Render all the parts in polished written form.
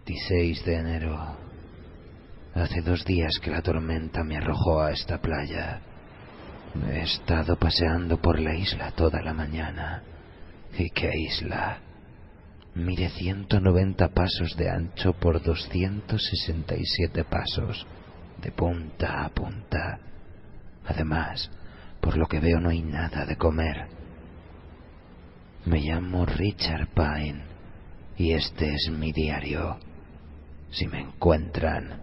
26 de enero. Hace 2 días que la tormenta me arrojó a esta playa. He estado paseando por la isla toda la mañana. ¿Y qué isla? Mide 190 pasos de ancho por 267 pasos, de punta a punta. Además, por lo que veo no hay nada de comer. Me llamo Richard Pine y este es mi diario. Si me encuentran,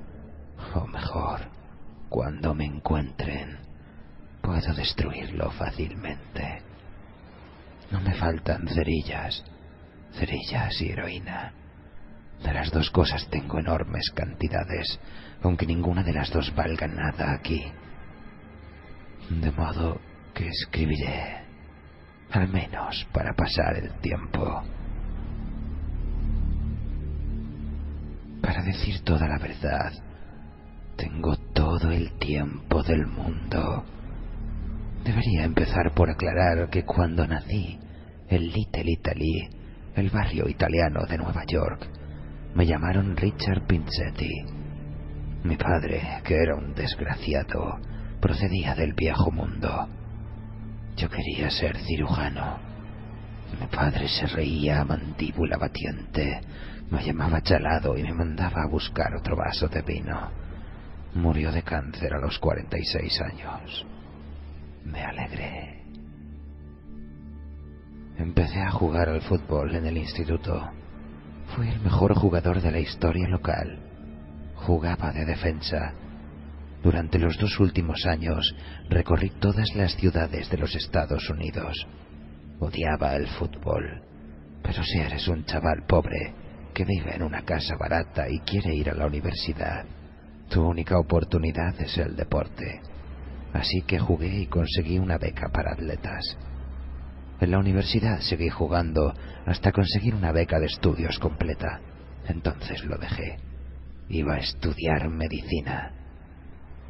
o mejor, cuando me encuentren, puedo destruirlo fácilmente. No me faltan cerillas y heroína. De las 2 cosas tengo enormes cantidades, aunque ninguna de las 2 valga nada aquí. De modo que escribiré, al menos para pasar el tiempo. Para decir toda la verdad, tengo todo el tiempo del mundo. Debería empezar por aclarar que cuando nací en Little Italy, el barrio italiano de Nueva York, me llamaron Richard Pinsetti. Mi padre, que era un desgraciado, procedía del viejo mundo. Yo quería ser cirujano. Mi padre se reía a mandíbula batiente, me llamaba chalado y me mandaba a buscar otro vaso de vino. Murió de cáncer a los 46 años. Me alegré. Empecé a jugar al fútbol en el instituto. Fui el mejor jugador de la historia local. Jugaba de defensa. Durante los 2 últimos años recorrí todas las ciudades de los Estados Unidos. Odiaba el fútbol, pero si eres un chaval pobre que vive en una casa barata y quiere ir a la universidad, tu única oportunidad es el deporte. Así que jugué y conseguí una beca para atletas. En la universidad seguí jugando hasta conseguir una beca de estudios completa. Entonces lo dejé. Iba a estudiar medicina.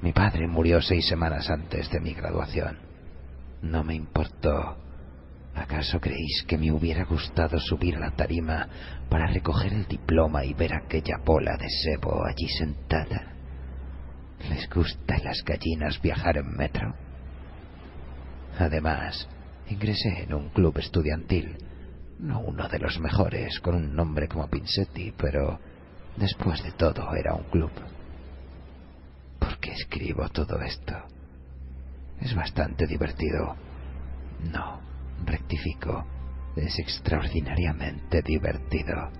Mi padre murió 6 semanas antes de mi graduación. No me importó. ¿Acaso creéis que me hubiera gustado subir a la tarima para recoger el diploma y ver aquella bola de sebo allí sentada? ¿Les gusta a las gallinas viajar en metro? Además, ingresé en un club estudiantil, no uno de los mejores, con un nombre como Pinsetti, pero después de todo era un club. ¿Por qué escribo todo esto? Es bastante divertido. No, rectifico, es extraordinariamente divertido.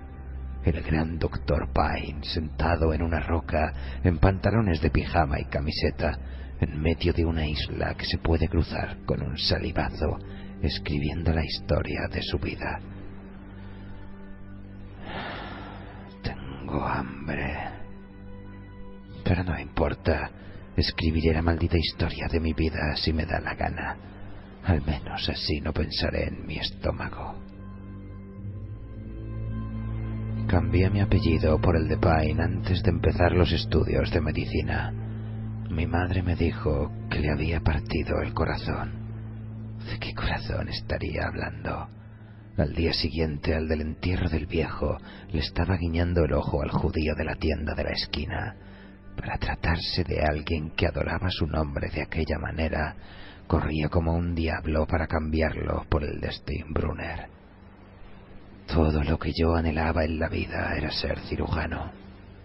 El gran Dr. Pine, sentado en una roca, en pantalones de pijama y camiseta, en medio de una isla que se puede cruzar con un salivazo, escribiendo la historia de su vida. Tengo hambre. Pero no importa, escribiré la maldita historia de mi vida si me da la gana. Al menos así no pensaré en mi estómago. Cambié mi apellido por el de Pine antes de empezar los estudios de medicina. Mi madre me dijo que le había partido el corazón. ¿De qué corazón estaría hablando? Al día siguiente, al del entierro del viejo, le estaba guiñando el ojo al judío de la tienda de la esquina. Para tratarse de alguien que adoraba su nombre de aquella manera, corría como un diablo para cambiarlo por el de Steinbrunner. Todo lo que yo anhelaba en la vida era ser cirujano.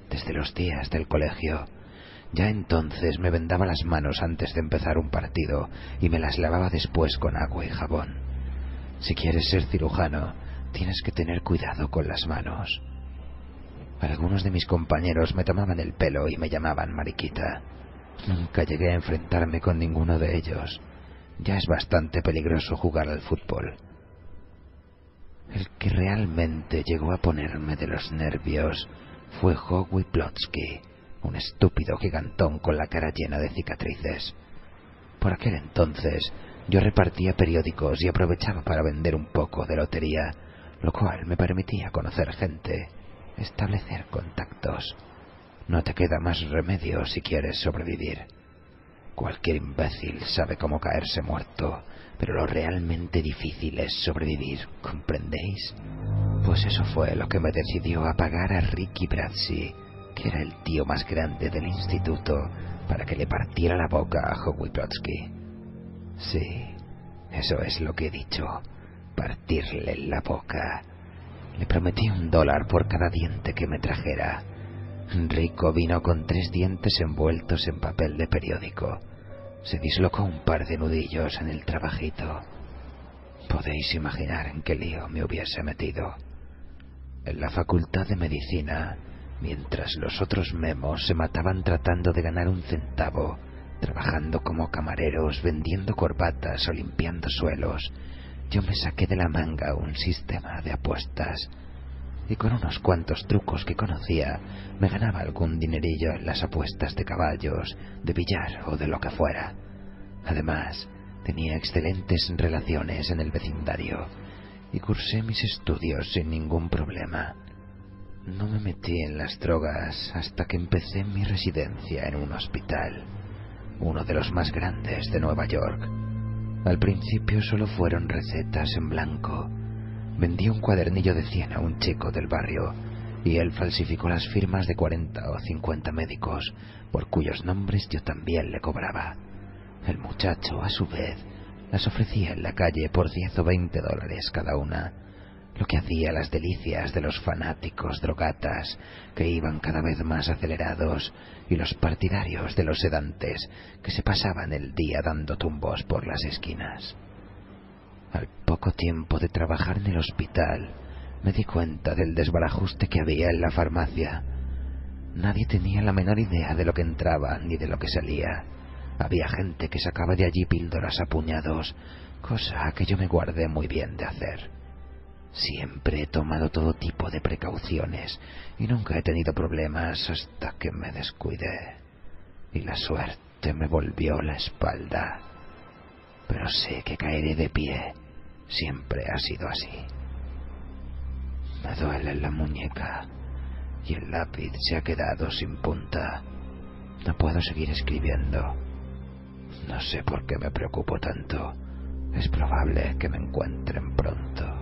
Desde los días del colegio. Ya entonces me vendaba las manos antes de empezar un partido y me las lavaba después con agua y jabón. Si quieres ser cirujano, tienes que tener cuidado con las manos. Algunos de mis compañeros me tomaban el pelo y me llamaban mariquita. Nunca llegué a enfrentarme con ninguno de ellos. Ya es bastante peligroso jugar al fútbol. El que realmente llegó a ponerme de los nervios fue Howie Plotsky, un estúpido gigantón con la cara llena de cicatrices. Por aquel entonces yo repartía periódicos y aprovechaba para vender un poco de lotería, lo cual me permitía conocer gente, establecer contactos. No te queda más remedio si quieres sobrevivir. Cualquier imbécil sabe cómo caerse muerto, pero lo realmente difícil es sobrevivir, ¿comprendéis? Pues eso fue lo que me decidió a pagar a Ricky Brazzi, que era el tío más grande del instituto, para que le partiera la boca a Howie Brodsky. Sí, eso es lo que he dicho, partirle la boca. Le prometí $1 por cada diente que me trajera. Rico vino con 3 dientes envueltos en papel de periódico. Se dislocó un par de nudillos en el trabajito. Podéis imaginar en qué lío me hubiese metido. En la Facultad de Medicina, mientras los otros memos se mataban tratando de ganar un centavo, trabajando como camareros, vendiendo corbatas o limpiando suelos, yo me saqué de la manga un sistema de apuestas. Y con unos cuantos trucos que conocía, me ganaba algún dinerillo en las apuestas de caballos, de billar o de lo que fuera. Además, tenía excelentes relaciones en el vecindario y cursé mis estudios sin ningún problema. No me metí en las drogas hasta que empecé mi residencia en un hospital, uno de los más grandes de Nueva York. Al principio solo fueron recetas en blanco. Vendí un cuadernillo de 100 a un chico del barrio y él falsificó las firmas de 40 o 50 médicos, por cuyos nombres yo también le cobraba. El muchacho, a su vez, las ofrecía en la calle por 10 o 20 dólares cada una, lo que hacía las delicias de los fanáticos drogatas, que iban cada vez más acelerados, y los partidarios de los sedantes, que se pasaban el día dando tumbos por las esquinas. Al poco tiempo de trabajar en el hospital, me di cuenta del desbarajuste que había en la farmacia. Nadie tenía la menor idea de lo que entraba ni de lo que salía. Había gente que sacaba de allí píldoras a puñados, cosa que yo me guardé muy bien de hacer. Siempre he tomado todo tipo de precauciones y nunca he tenido problemas hasta que me descuidé y la suerte me volvió la espalda. Pero sé que caeré de pie. Siempre ha sido así. Me duele la muñeca y el lápiz se ha quedado sin punta. No puedo seguir escribiendo. No sé por qué me preocupo tanto. Es probable que me encuentren pronto.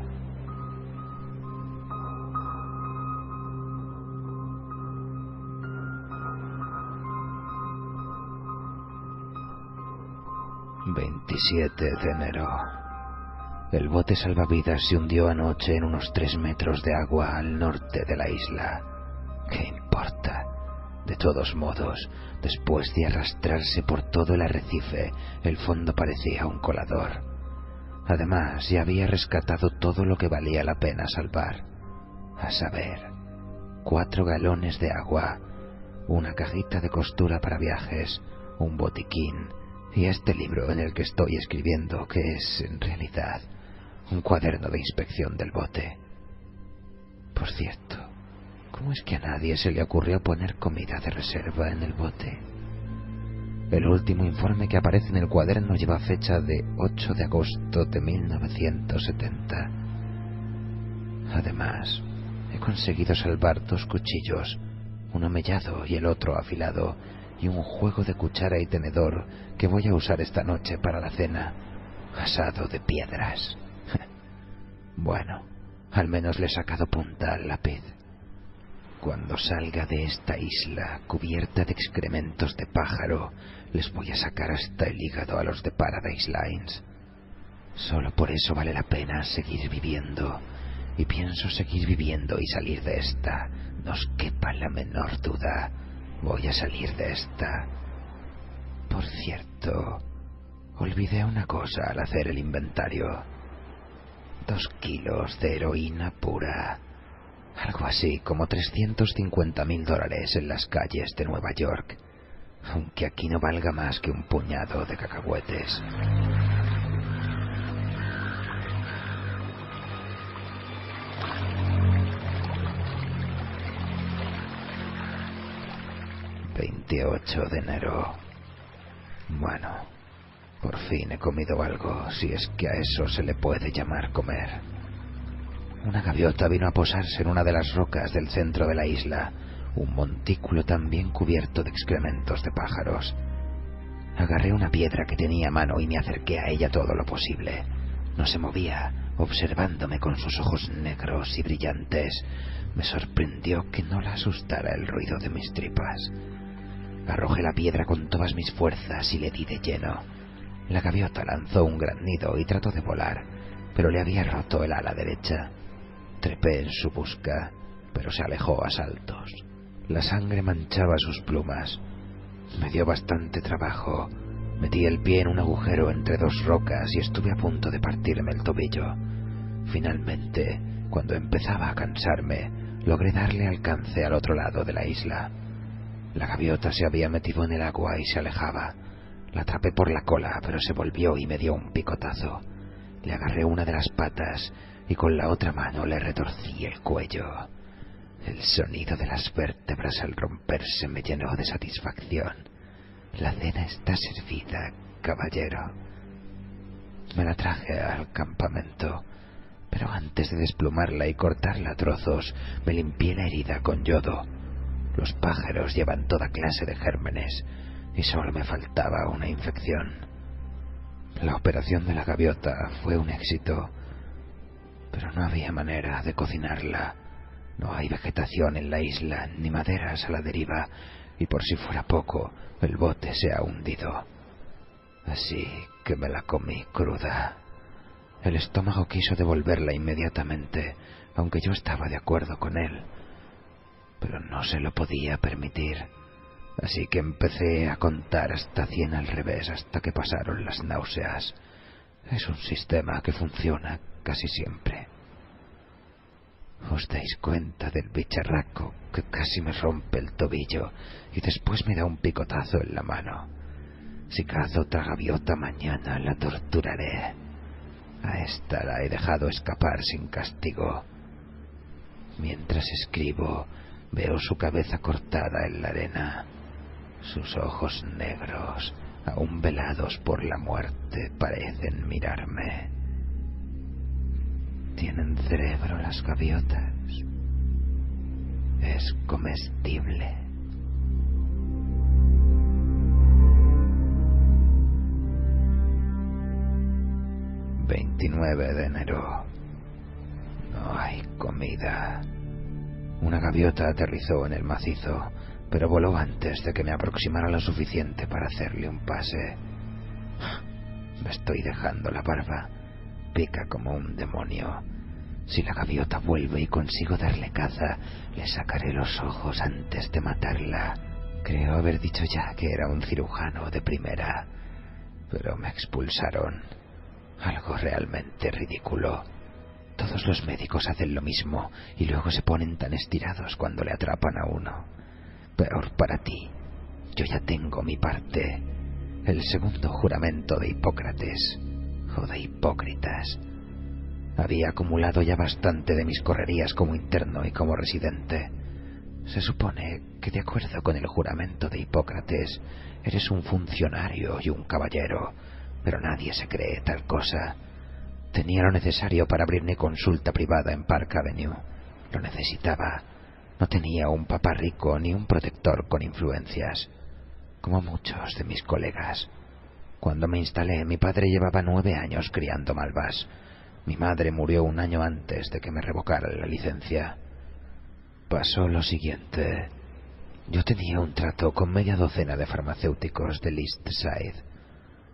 ...27 de enero... El bote salvavidas se hundió anoche en unos 3 metros de agua al norte de la isla. ¿Qué importa? De todos modos, después de arrastrarse por todo el arrecife, el fondo parecía un colador. Además, ya había rescatado todo lo que valía la pena salvar. A saber, 4 galones de agua, una cajita de costura para viajes, un botiquín y este libro en el que estoy escribiendo, que es, en realidad, un cuaderno de inspección del bote. Por cierto, ¿cómo es que a nadie se le ocurrió poner comida de reserva en el bote? El último informe que aparece en el cuaderno lleva fecha de 8 de agosto de 1970. Además, he conseguido salvar 2 cuchillos, uno mellado y el otro afilado, y un juego de cuchara y tenedor que voy a usar esta noche para la cena, asado de piedras. Bueno, al menos le he sacado punta al lápiz. Cuando salga de esta isla cubierta de excrementos de pájaro, les voy a sacar hasta el hígado a los de Paradise Lines. Solo por eso vale la pena seguir viviendo, y pienso seguir viviendo y salir de esta, no os quepa la menor duda. Voy a salir de esta. Por cierto, olvidé una cosa al hacer el inventario. 2 kilos de heroína pura. Algo así como $350.000 en las calles de Nueva York, aunque aquí no valga más que un puñado de cacahuetes. ...28 de enero... Bueno, por fin he comido algo, si es que a eso se le puede llamar comer. Una gaviota vino a posarse en una de las rocas del centro de la isla, un montículo también cubierto de excrementos de pájaros. Agarré una piedra que tenía a mano y me acerqué a ella todo lo posible. No se movía, observándome con sus ojos negros y brillantes. Me sorprendió que no la asustara el ruido de mis tripas. Arrojé la piedra con todas mis fuerzas y le di de lleno. La gaviota lanzó un gran nido y trató de volar, pero le había roto el ala derecha. Trepé en su busca, pero se alejó a saltos. La sangre manchaba sus plumas. Me dio bastante trabajo. Metí el pie en un agujero entre dos rocas y estuve a punto de partirme el tobillo. Finalmente, cuando empezaba a cansarme, logré darle alcance al otro lado de la isla. La gaviota se había metido en el agua y se alejaba. La atrapé por la cola, pero se volvió y me dio un picotazo. Le agarré una de las patas y con la otra mano le retorcí el cuello. El sonido de las vértebras al romperse me llenó de satisfacción. La cena está servida, caballero. Me la traje al campamento, pero antes de desplumarla y cortarla a trozos, me limpié la herida con yodo. Los pájaros llevan toda clase de gérmenes y solo me faltaba una infección. La operación de la gaviota fue un éxito, pero no había manera de cocinarla. No hay vegetación en la isla, ni maderas a la deriva, y por si fuera poco, el bote se ha hundido. Así que me la comí cruda. El estómago quiso devolverla inmediatamente, aunque yo estaba de acuerdo con él, pero no se lo podía permitir. Así que empecé a contar hasta 100 al revés hasta que pasaron las náuseas. Es un sistema que funciona casi siempre. ¿Os dais cuenta del bicharraco que casi me rompe el tobillo y después me da un picotazo en la mano? Si cazo otra gaviota mañana, la torturaré. A esta la he dejado escapar sin castigo. Mientras escribo, veo su cabeza cortada en la arena. Sus ojos negros, aún velados por la muerte, parecen mirarme. ¿Tienen cerebro las gaviotas? Es comestible. ...29 de enero... No hay comida. Una gaviota aterrizó en el macizo, pero voló antes de que me aproximara lo suficiente para hacerle un pase. Me estoy dejando la barba. Pica como un demonio. Si la gaviota vuelve y consigo darle caza, le sacaré los ojos antes de matarla. Creo haber dicho ya que era un cirujano de primera, pero me expulsaron. Algo realmente ridículo. Todos los médicos hacen lo mismo y luego se ponen tan estirados cuando le atrapan a uno. Peor para ti. Yo ya tengo mi parte. El segundo juramento de Hipócrates, o de Hipócritas. Había acumulado ya bastante de mis correrías como interno y como residente. Se supone que, de acuerdo con el juramento de Hipócrates, eres un funcionario y un caballero, pero nadie se cree tal cosa. Tenía lo necesario para abrir mi consulta privada en Park Avenue. Lo necesitaba. No tenía un papá rico ni un protector con influencias, como muchos de mis colegas. Cuando me instalé, mi padre llevaba 9 años criando malvas. Mi madre murió un año antes de que me revocaran la licencia. Pasó lo siguiente. Yo tenía un trato con media docena de farmacéuticos del East Side,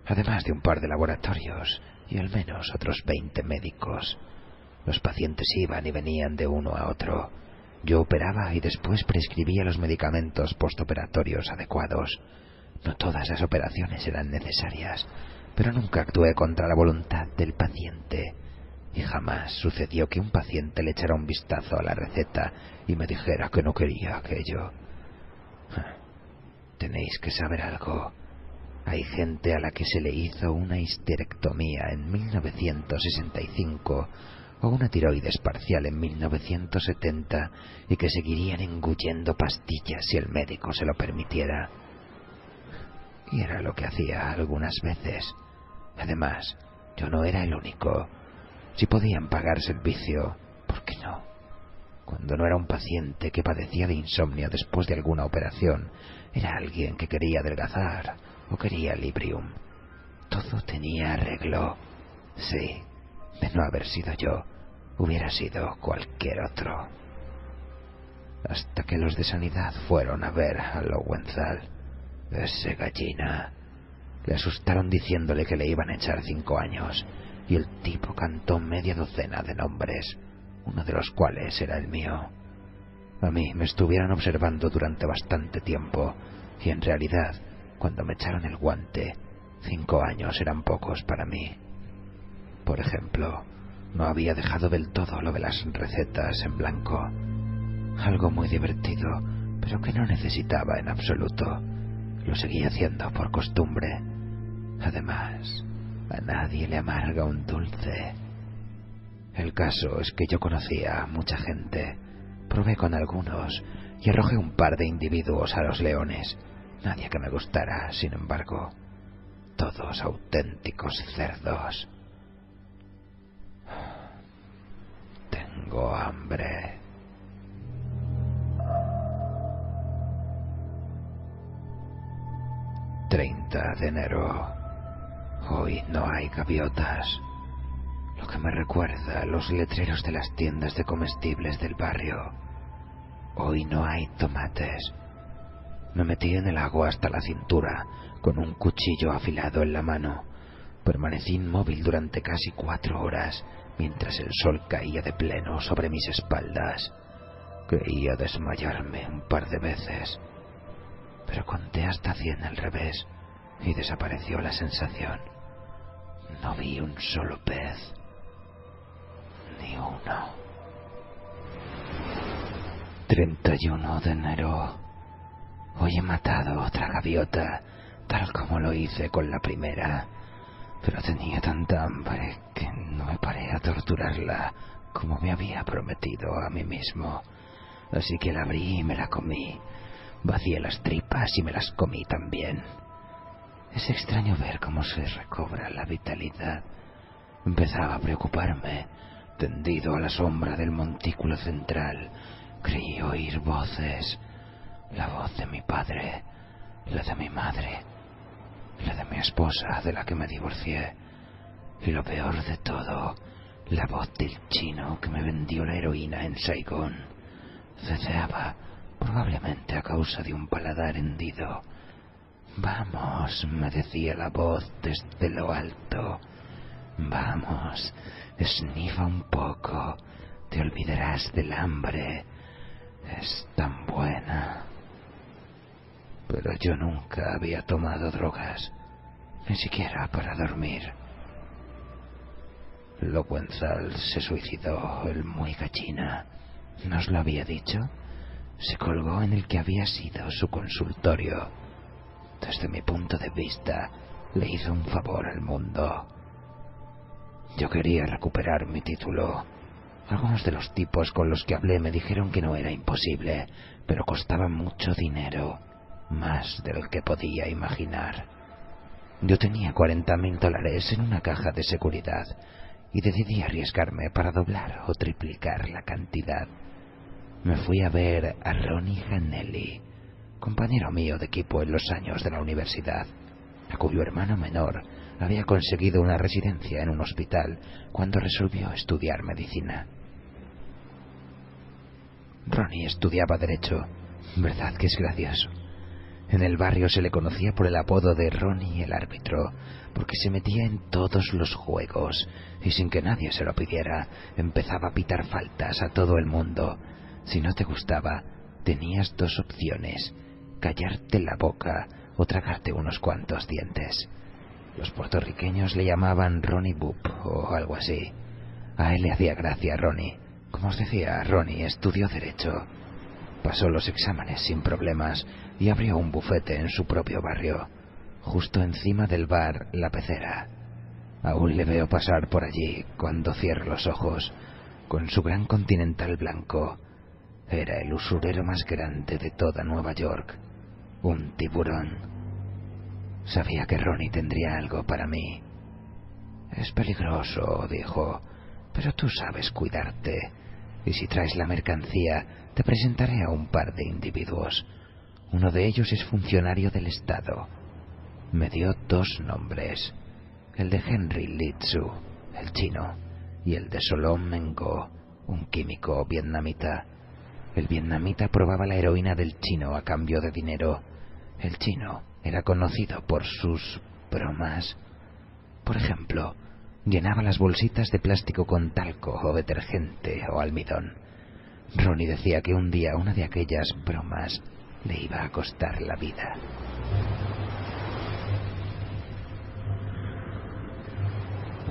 además de un par de laboratorios y al menos otros 20 médicos. Los pacientes iban y venían de uno a otro. Yo operaba y después prescribía los medicamentos postoperatorios adecuados. No todas las operaciones eran necesarias, pero nunca actué contra la voluntad del paciente. Y jamás sucedió que un paciente le echara un vistazo a la receta y me dijera que no quería aquello. Tenéis que saber algo. Hay gente a la que se le hizo una histerectomía en 1965 o una tiroides parcial en 1970 y que seguirían engullendo pastillas si el médico se lo permitiera. Y era lo que hacía algunas veces. Además, yo no era el único. Si podían pagar servicio, ¿por qué no? Cuando no era un paciente que padecía de insomnio después de alguna operación, era alguien que quería adelgazar o quería Librium. Todo tenía arreglo. Sí, De no haber sido yo, hubiera sido cualquier otro. Hasta que los de sanidad fueron a ver a Lowenthal. Ese gallina. Le asustaron diciéndole que le iban a echar 5 años, y el tipo cantó media docena de nombres, uno de los cuales era el mío. A mí me estuvieron observando durante bastante tiempo, y en realidad, cuando me echaron el guante, 5 años eran pocos para mí. Por ejemplo, no había dejado del todo lo de las recetas en blanco. Algo muy divertido, pero que no necesitaba en absoluto. Lo seguía haciendo por costumbre. Además, a nadie le amarga un dulce. El caso es que yo conocía a mucha gente. Probé con algunos y arrojé un par de individuos a los leones. Nadie que me gustara, sin embargo. Todos auténticos cerdos. Tengo hambre. 30 de enero. Hoy no hay gaviotas. Lo que me recuerda a los letreros de las tiendas de comestibles del barrio. Hoy no hay tomates. Me metí en el agua hasta la cintura, con un cuchillo afilado en la mano. Permanecí inmóvil durante casi 4 horas, mientras el sol caía de pleno sobre mis espaldas. Creía desmayarme un par de veces, pero conté hasta 100 al revés, y desapareció la sensación. No vi un solo pez. Ni uno. 31 de enero. Hoy he matado otra gaviota, tal como lo hice con la primera, pero tenía tanta hambre que no me paré a torturarla como me había prometido a mí mismo. Así que la abrí y me la comí. Vacié las tripas y me las comí también. Es extraño ver cómo se recobra la vitalidad. Empezaba a preocuparme. Tendido a la sombra del montículo central, creí oír voces. La voz de mi padre, la de mi madre, la de mi esposa, de la que me divorcié. Y lo peor de todo, la voz del chino que me vendió la heroína en Saigón. Ceceaba, probablemente a causa de un paladar hendido. Vamos, me decía la voz desde lo alto. Vamos, esnifa un poco, te olvidarás del hambre. Es tan buena. Pero yo nunca había tomado drogas, ni siquiera para dormir. Lowenthal se suicidó, el muy gallina. ¿No os lo había dicho? Se colgó en el que había sido su consultorio. Desde mi punto de vista, le hizo un favor al mundo. Yo quería recuperar mi título. Algunos de los tipos con los que hablé me dijeron que no era imposible, pero costaba mucho dinero, más del que podía imaginar. Yo tenía $40,000 en una caja de seguridad y decidí arriesgarme para doblar o triplicar la cantidad. Me fui a ver a Ronnie Hanelli, compañero mío de equipo en los años de la universidad, a cuyo hermano menor había conseguido una residencia en un hospital cuando resolvió estudiar medicina. Ronnie estudiaba Derecho, ¿verdad que es gracioso? En el barrio se le conocía por el apodo de Ronnie el árbitro, porque se metía en todos los juegos y sin que nadie se lo pidiera, empezaba a pitar faltas a todo el mundo. Si no te gustaba, tenías 2 opciones: callarte la boca o tragarte unos cuantos dientes. Los puertorriqueños le llamaban Ronnie Boop o algo así. A él le hacía gracia Ronnie. Como os decía, Ronnie estudió Derecho. Pasó los exámenes sin problemas y abrió un bufete en su propio barrio, justo encima del bar La Pecera. Aún le veo pasar por allí cuando cierro los ojos, con su gran Continental blanco. Era el usurero más grande de toda Nueva York, un tiburón. Sabía que Ronnie tendría algo para mí. Es peligroso, dijo, pero tú sabes cuidarte, y si traes la mercancía, te presentaré a un par de individuos. Uno de ellos es funcionario del Estado. Me dio 2 nombres, el de Henry Litsu, el chino, y el de Solom Mengó, un químico vietnamita. El vietnamita probaba la heroína del chino a cambio de dinero. El chino era conocido por sus bromas. Por ejemplo, llenaba las bolsitas de plástico con talco o detergente o almidón. Ronnie decía que un día una de aquellas bromas le iba a costar la vida.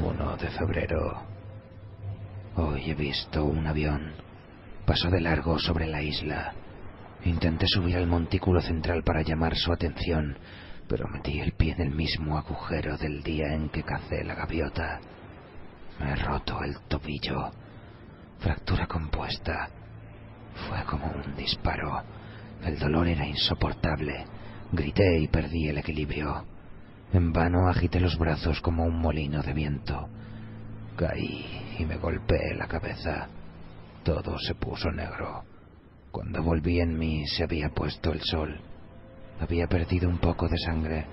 1 de febrero. Hoy he visto un avión. Pasó de largo sobre la isla. Intenté subir al montículo central para llamar su atención, pero metí el pie en el mismo agujero del día en que cacé la gaviota. Me he roto el tobillo. Fractura compuesta. Fue como un disparo. El dolor era insoportable. Grité y perdí el equilibrio. En vano agité los brazos como un molino de viento. Caí y me golpeé la cabeza. Todo se puso negro. Cuando volví en mí se había puesto el sol. Había perdido un poco de sangre.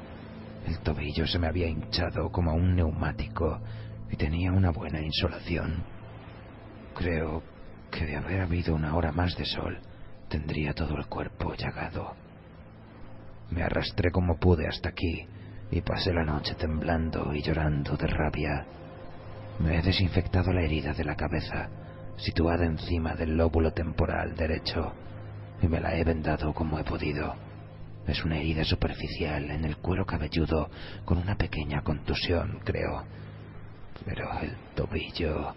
El tobillo se me había hinchado como un neumático y tenía una buena insolación. Creo que de haber habido una hora más de sol, tendría todo el cuerpo llagado. Me arrastré como pude hasta aquí y pasé la noche temblando y llorando de rabia. Me he desinfectado la herida de la cabeza, situada encima del lóbulo temporal derecho, y me la he vendado como he podido. Es una herida superficial en el cuero cabelludo con una pequeña contusión, creo. Pero el tobillo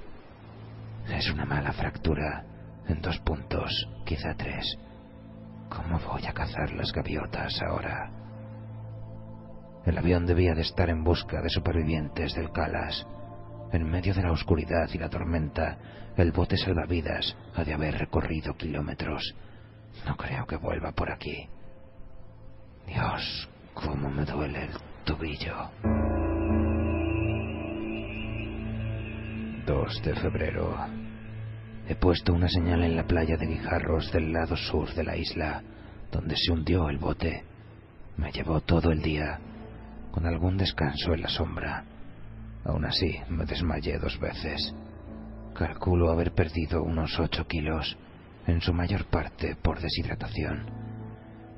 es una mala fractura en 2 puntos, quizá 3. ¿Cómo voy a cazar las gaviotas ahora? El avión debía de estar en busca de supervivientes del Calas. En medio de la oscuridad y la tormenta, el bote salvavidas ha de haber recorrido kilómetros. No creo que vuelva por aquí. Dios, cómo me duele el tobillo. 2 de febrero. He puesto una señal en la playa de Guijarros del lado sur de la isla, donde se hundió el bote. Me llevó todo el día, con algún descanso en la sombra. Aún así, me desmayé 2 veces. Calculo haber perdido unos 8 kilos, en su mayor parte por deshidratación.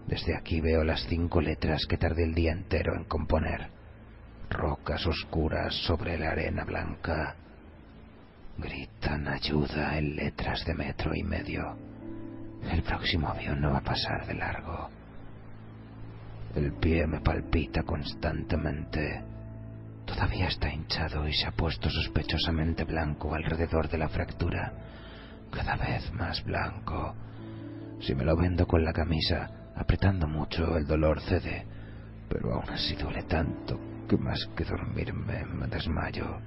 Desde aquí veo las 5 letras que tardé el día entero en componer. Rocas oscuras sobre la arena blanca. Gritan ayuda en letras de 1,5 metros. El próximo avión no va a pasar de largo. El pie me palpita constantemente. Todavía está hinchado y se ha puesto sospechosamente blanco alrededor de la fractura. Cada vez más blanco. Si me lo vendo con la camisa, apretando mucho, el dolor cede, pero aún así duele tanto que más que dormirme me desmayo.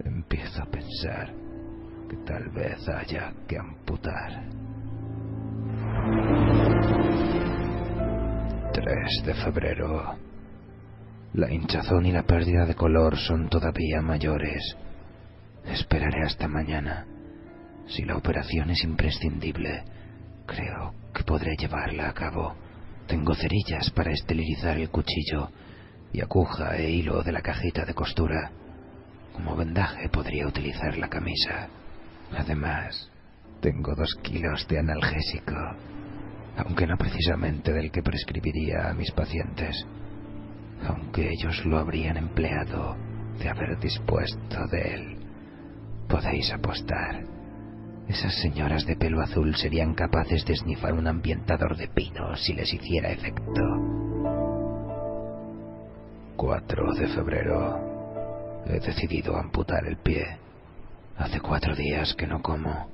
Empiezo a pensar que tal vez haya que amputar. 3 de febrero. La hinchazón y la pérdida de color son todavía mayores. Esperaré hasta mañana. Si la operación es imprescindible, creo que podré llevarla a cabo. Tengo cerillas para esterilizar el cuchillo y aguja e hilo de la cajita de costura. Como vendaje podría utilizar la camisa. Además, tengo 2 kilos de analgésico, aunque no precisamente del que prescribiría a mis pacientes, aunque ellos lo habrían empleado de haber dispuesto de él. Podéis apostar. Esas señoras de pelo azul serían capaces de esnifar un ambientador de pino si les hiciera efecto. 4 de febrero. He decidido amputar el pie. Hace 4 días que no como.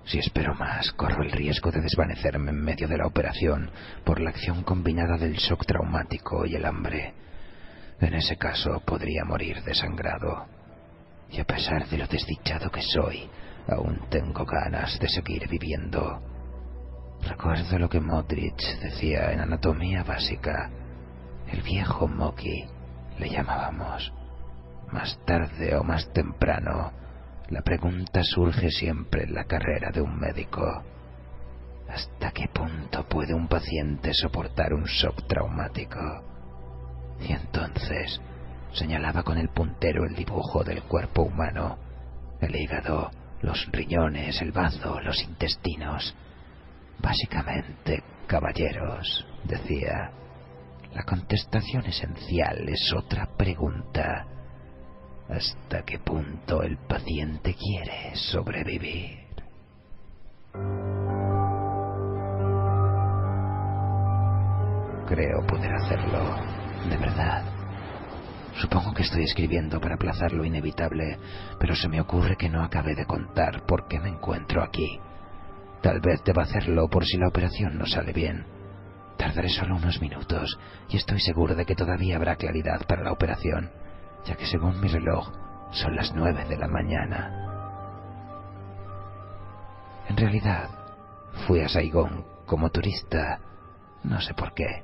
Si espero más, corro el riesgo de desvanecerme en medio de la operación por la acción combinada del shock traumático y el hambre. En ese caso podría morir desangrado. Y a pesar de lo desdichado que soy, aún tengo ganas de seguir viviendo. Recuerdo lo que Modric decía en Anatomía Básica. El viejo Moki, le llamábamos. Más tarde o más temprano, la pregunta surge siempre en la carrera de un médico. ¿Hasta qué punto puede un paciente soportar un shock traumático? Y entonces señalaba con el puntero el dibujo del cuerpo humano El hígado, los riñones, el bazo, los intestinos. Básicamente, caballeros, decía, la contestación esencial es otra pregunta. ¿Hasta qué punto el paciente quiere sobrevivir? Creo poder hacerlo, de verdad. Supongo que estoy escribiendo para aplazar lo inevitable, pero se me ocurre que no acabé de contar por qué me encuentro aquí. Tal vez deba hacerlo por si la operación no sale bien. Tardaré solo unos minutos y estoy seguro de que todavía habrá claridad para la operación, ya que según mi reloj son las 9 de la mañana. En realidad, fui a Saigón como turista, no sé por qué.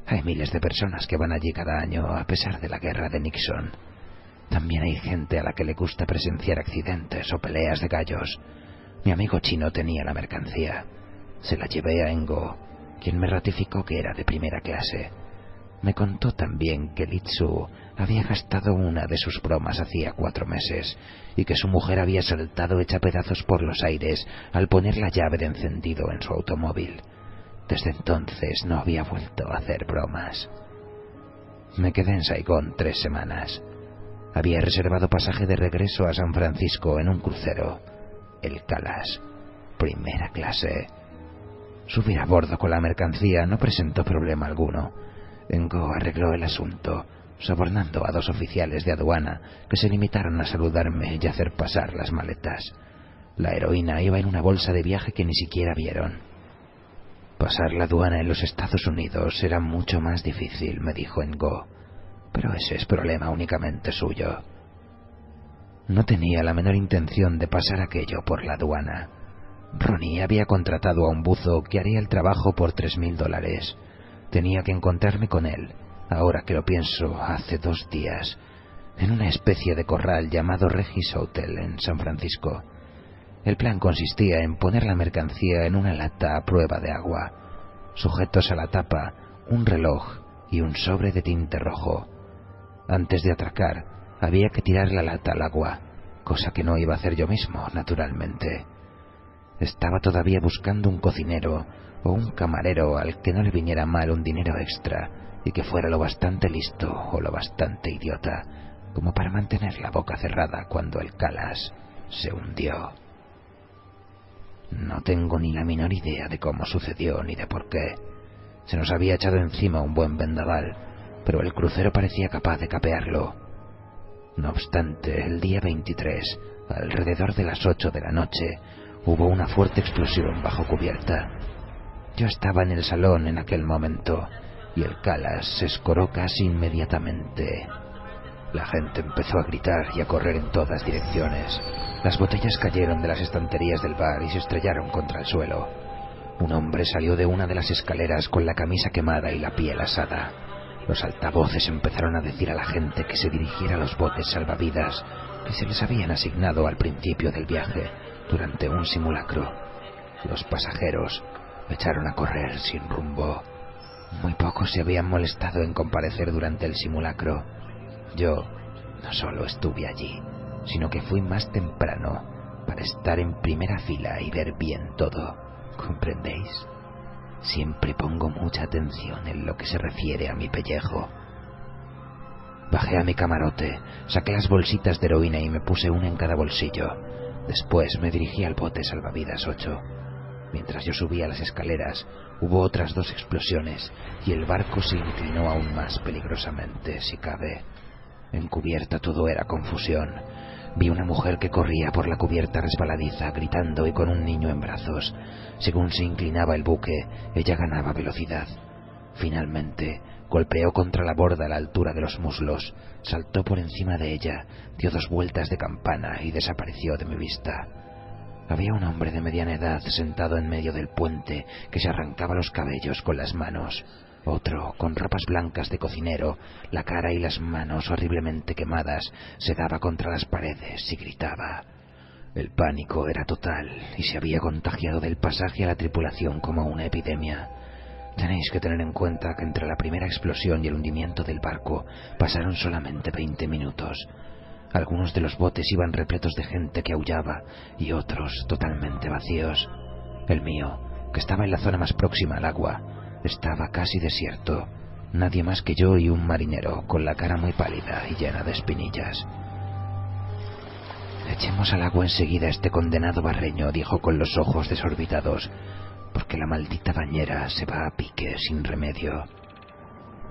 Hay miles de personas que van allí cada año a pesar de la guerra de Nixon. También hay gente a la que le gusta presenciar accidentes o peleas de gallos. Mi amigo chino tenía la mercancía. Se la llevé a Engo, quien me ratificó que era de primera clase. Me contó también que Litsu había gastado una de sus bromas hacía 4 meses y que su mujer había saltado hecha pedazos por los aires al poner la llave de encendido en su automóvil. Desde entonces no había vuelto a hacer bromas. Me quedé en Saigón 3 semanas. Había reservado pasaje de regreso a San Francisco en un crucero, el Calas, primera clase. Subir a bordo con la mercancía no presentó problema alguno. Engo arregló el asunto, sobornando a 2 oficiales de aduana que se limitaron a saludarme y hacer pasar las maletas. La heroína iba en una bolsa de viaje que ni siquiera vieron. Pasar la aduana en los Estados Unidos era mucho más difícil, me dijo Engo, pero ese es problema únicamente suyo. No tenía la menor intención de pasar aquello por la aduana. Ronnie había contratado a un buzo que haría el trabajo por $3,000. Tenía que encontrarme con él, ahora que lo pienso, hace 2 días, en una especie de corral llamado Regis Hotel en San Francisco. El plan consistía en poner la mercancía en una lata a prueba de agua, sujetos a la tapa un reloj y un sobre de tinte rojo. Antes de atracar, había que tirar la lata al agua, cosa que no iba a hacer yo mismo, naturalmente. Estaba todavía buscando un cocinero o un camarero al que no le viniera mal un dinero extra y que fuera lo bastante listo o lo bastante idiota como para mantener la boca cerrada cuando el Calas se hundió. No tengo ni la menor idea de cómo sucedió ni de por qué. Se nos había echado encima un buen vendaval, pero el crucero parecía capaz de capearlo. No obstante, el día 23, alrededor de las 8 de la noche, hubo una fuerte explosión bajo cubierta. Yo estaba en el salón en aquel momento, y el Calas se escoró casi inmediatamente. La gente empezó a gritar y a correr en todas direcciones. Las botellas cayeron de las estanterías del bar y se estrellaron contra el suelo. Un hombre salió de una de las escaleras con la camisa quemada y la piel asada. Los altavoces empezaron a decir a la gente que se dirigiera a los botes salvavidas que se les habían asignado al principio del viaje durante un simulacro. Los pasajeros echaron a correr sin rumbo. Muy pocos se habían molestado en comparecer durante el simulacro. Yo no solo estuve allí, sino que fui más temprano para estar en primera fila y ver bien todo. ¿Comprendéis? Siempre pongo mucha atención en lo que se refiere a mi pellejo. Bajé a mi camarote, saqué las bolsitas de heroína y me puse una en cada bolsillo. Después me dirigí al bote salvavidas 8. Mientras yo subía las escaleras, hubo otras 2 explosiones y el barco se inclinó aún más peligrosamente, si cabe. En cubierta todo era confusión. Vi una mujer que corría por la cubierta resbaladiza, gritando y con un niño en brazos. Según se inclinaba el buque, ella ganaba velocidad. Finalmente, golpeó contra la borda a la altura de los muslos, saltó por encima de ella, dio 2 vueltas de campana y desapareció de mi vista. Había un hombre de mediana edad sentado en medio del puente que se arrancaba los cabellos con las manos. Otro, con ropas blancas de cocinero, la cara y las manos horriblemente quemadas, se daba contra las paredes y gritaba. El pánico era total y se había contagiado del pasaje a la tripulación como una epidemia. Tenéis que tener en cuenta que entre la primera explosión y el hundimiento del barco pasaron solamente 20 minutos. Algunos de los botes iban repletos de gente que aullaba y otros totalmente vacíos. El mío, que estaba en la zona más próxima al agua, estaba casi desierto. Nadie más que yo y un marinero, con la cara muy pálida y llena de espinillas. «Echemos al agua enseguida a este condenado barreño», dijo con los ojos desorbitados, «porque la maldita bañera se va a pique sin remedio».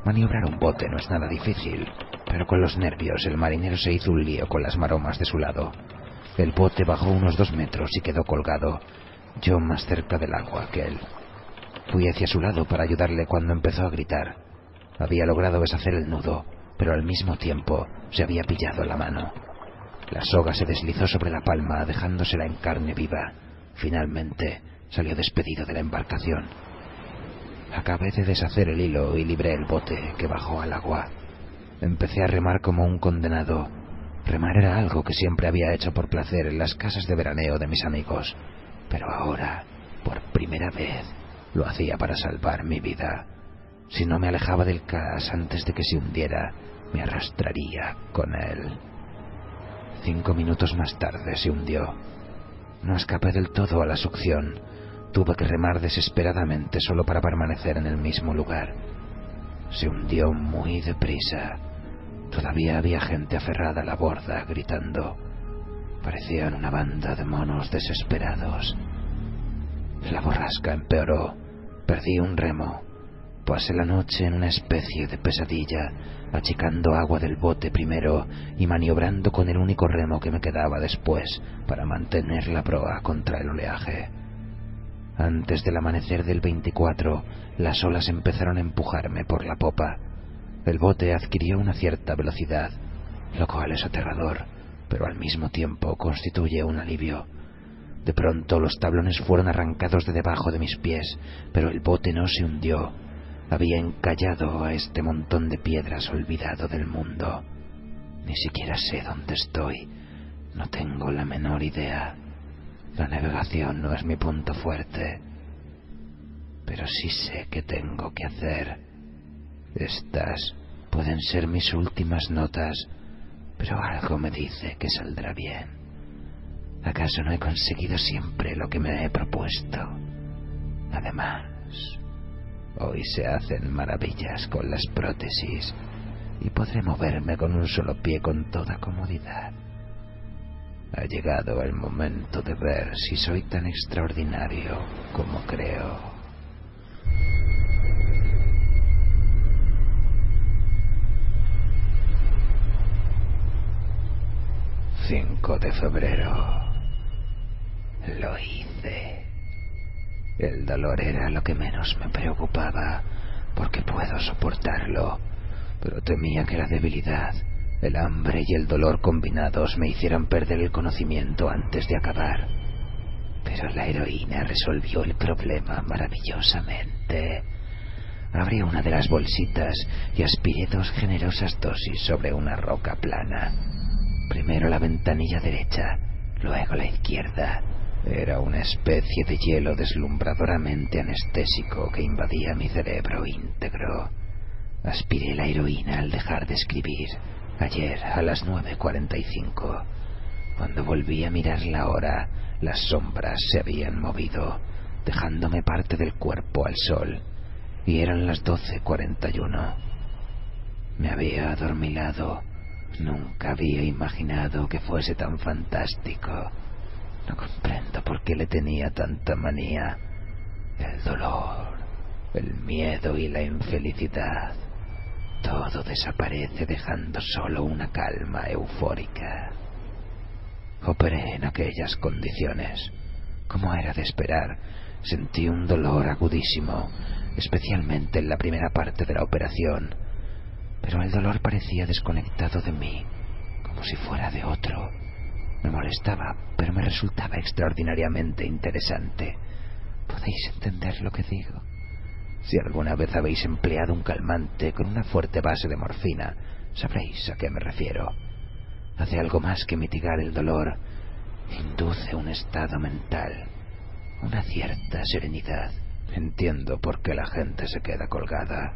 Maniobrar un bote no es nada difícil, pero con los nervios el marinero se hizo un lío con las maromas de su lado. El bote bajó unos 2 metros y quedó colgado, yo más cerca del agua que él. Fui hacia su lado para ayudarle cuando empezó a gritar. Había logrado deshacer el nudo, pero al mismo tiempo se había pillado la mano. La soga se deslizó sobre la palma, dejándosela en carne viva. Finalmente salió despedido de la embarcación. Acabé de deshacer el hilo y libré el bote, que bajó al agua. Empecé a remar como un condenado. Remar era algo que siempre había hecho por placer en las casas de veraneo de mis amigos, pero ahora, por primera vez, lo hacía para salvar mi vida. Si no me alejaba del Caas antes de que se hundiera, me arrastraría con él. 5 minutos más tarde se hundió. No escapé del todo a la succión. Tuve que remar desesperadamente solo para permanecer en el mismo lugar. Se hundió muy deprisa. Todavía había gente aferrada a la borda, gritando. Parecían una banda de monos desesperados. La borrasca empeoró. Perdí un remo. Pasé la noche en una especie de pesadilla, achicando agua del bote primero y maniobrando con el único remo que me quedaba después para mantener la proa contra el oleaje. Antes del amanecer del 24, las olas empezaron a empujarme por la popa. El bote adquirió una cierta velocidad, lo cual es aterrador, pero al mismo tiempo constituye un alivio. De pronto los tablones fueron arrancados de debajo de mis pies, pero el bote no se hundió. Había encallado a este montón de piedras olvidado del mundo. Ni siquiera sé dónde estoy. No tengo la menor idea. La navegación no es mi punto fuerte. Pero sí sé qué tengo que hacer. Estas pueden ser mis últimas notas, pero algo me dice que saldrá bien. ¿Acaso no he conseguido siempre lo que me he propuesto? Además, hoy se hacen maravillas con las prótesis y podré moverme con un solo pie con toda comodidad. Ha llegado el momento de ver si soy tan extraordinario como creo. 5 de febrero. Lo hice. El dolor era lo que menos me preocupaba, porque puedo soportarlo, pero temía que la debilidad, el hambre y el dolor combinados me hicieran perder el conocimiento antes de acabar. Pero la heroína resolvió el problema maravillosamente. Abrí una de las bolsitas y aspiré 2 generosas dosis sobre una roca plana. Primero la ventanilla derecha, luego la izquierda. Era una especie de hielo deslumbradoramente anestésico que invadía mi cerebro íntegro. Aspiré la heroína al dejar de escribir, ayer a las 9:45. Cuando volví a mirar la hora, las sombras se habían movido, dejándome parte del cuerpo al sol, y eran las 12:41. Me había adormilado. Nunca había imaginado que fuese tan fantástico. No comprendo por qué le tenía tanta manía. El dolor, el miedo y la infelicidad. Todo desaparece dejando solo una calma eufórica. Operé en aquellas condiciones. Como era de esperar, sentí un dolor agudísimo, especialmente en la primera parte de la operación. Pero el dolor parecía desconectado de mí, como si fuera de otro. Me molestaba, pero me resultaba extraordinariamente interesante. ¿Podéis entender lo que digo? Si alguna vez habéis empleado un calmante con una fuerte base de morfina, sabréis a qué me refiero. Hace algo más que mitigar el dolor. Induce un estado mental, una cierta serenidad. Entiendo por qué la gente se queda colgada.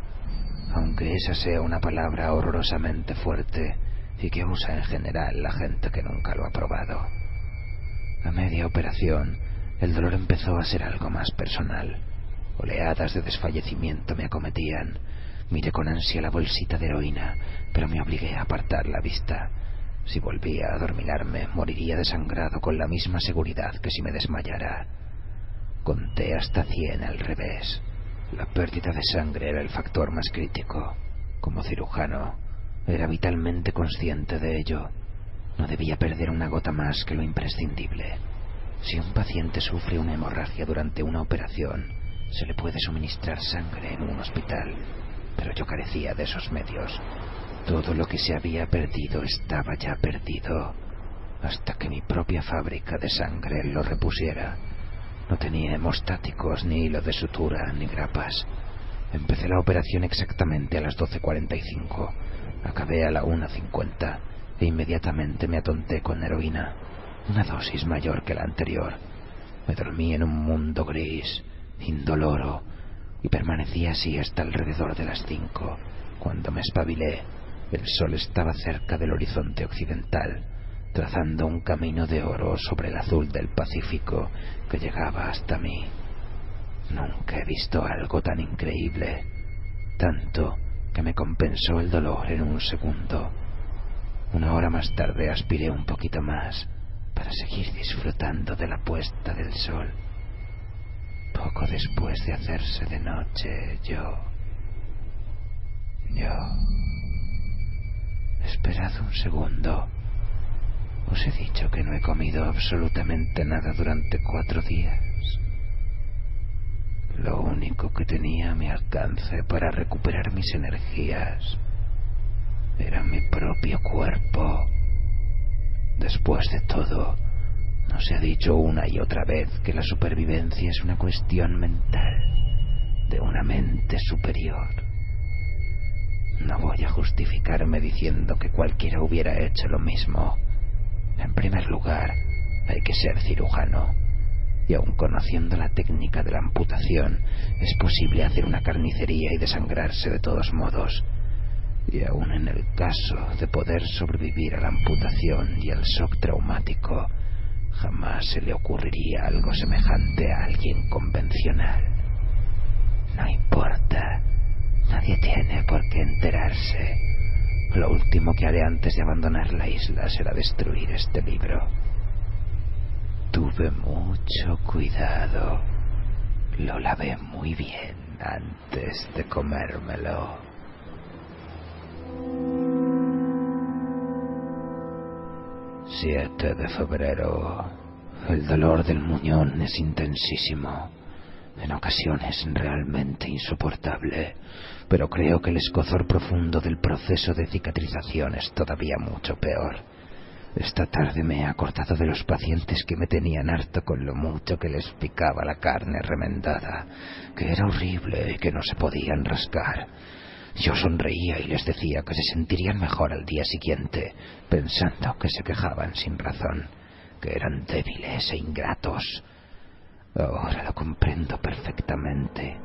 Aunque esa sea una palabra horrorosamente fuerte, y que usa en general la gente que nunca lo ha probado. A media operación, el dolor empezó a ser algo más personal. Oleadas de desfallecimiento me acometían. Miré con ansia la bolsita de heroína, pero me obligué a apartar la vista. Si volvía a adormilarme, moriría desangrado con la misma seguridad que si me desmayara. Conté hasta 100 al revés. La pérdida de sangre era el factor más crítico. Como cirujano, era vitalmente consciente de ello. No debía perder una gota más que lo imprescindible. Si un paciente sufre una hemorragia durante una operación, se le puede suministrar sangre en un hospital, pero yo carecía de esos medios. Todo lo que se había perdido estaba ya perdido, hasta que mi propia fábrica de sangre lo repusiera. No tenía hemostáticos, ni hilo de sutura, ni grapas. Empecé la operación exactamente a las 12:45. Acabé a la 1:50 e inmediatamente me atonté con heroína, una dosis mayor que la anterior. Me dormí en un mundo gris, indoloro, y permanecí así hasta alrededor de las 5. Cuando me espabilé, el sol estaba cerca del horizonte occidental, trazando un camino de oro sobre el azul del Pacífico que llegaba hasta mí. Nunca he visto algo tan increíble, tanto que me compensó el dolor en un segundo. Una hora más tarde aspiré un poquito más para seguir disfrutando de la puesta del sol. Poco después de hacerse de noche, yo... Esperad un segundo. Os he dicho que no he comido absolutamente nada durante 4 días. Lo único que tenía a mi alcance para recuperar mis energías era mi propio cuerpo. Después de todo, ¿no se ha dicho una y otra vez que la supervivencia es una cuestión mental, de una mente superior? No voy a justificarme diciendo que cualquiera hubiera hecho lo mismo. En primer lugar, hay que ser cirujano, y aun conociendo la técnica de la amputación, es posible hacer una carnicería y desangrarse de todos modos. Y aun en el caso de poder sobrevivir a la amputación y al shock traumático, jamás se le ocurriría algo semejante a alguien convencional. No importa, nadie tiene por qué enterarse. Lo último que haré antes de abandonar la isla será destruir este libro. Tuve mucho cuidado. Lo lavé muy bien antes de comérmelo. «7 de febrero. El dolor del muñón es intensísimo. En ocasiones realmente insoportable, pero creo que el escozor profundo del proceso de cicatrización es todavía mucho peor. Esta tarde me he acordado de los pacientes que me tenían harto con lo mucho que les picaba la carne remendada, que era horrible y que no se podían rascar. Yo sonreía y les decía que se sentirían mejor al día siguiente, pensando que se quejaban sin razón, que eran débiles e ingratos. Ahora lo comprendo perfectamente.